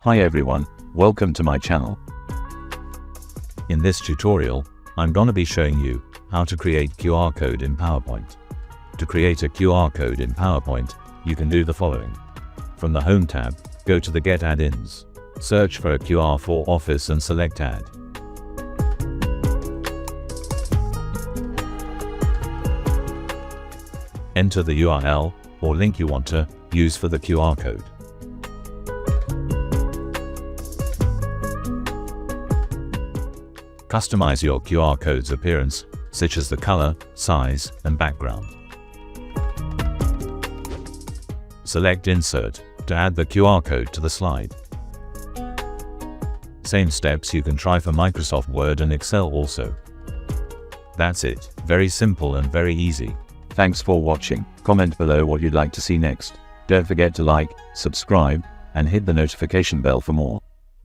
Hi everyone, welcome to my channel. In this tutorial, I'm gonna be showing you how to create QR code in PowerPoint. To create a QR code in PowerPoint, you can do the following. From the Home tab, go to the Get Add-ins. Search for a QR for Office and select Add. Enter the URL or link you want to use for the QR code. Customize your QR code's appearance, such as the color, size, and background. Select Insert to add the QR code to the slide. Same steps you can try for Microsoft Word and Excel also. That's it, very simple and very easy. Thanks for watching. Comment below what you'd like to see next. Don't forget to like, subscribe, and hit the notification bell for more.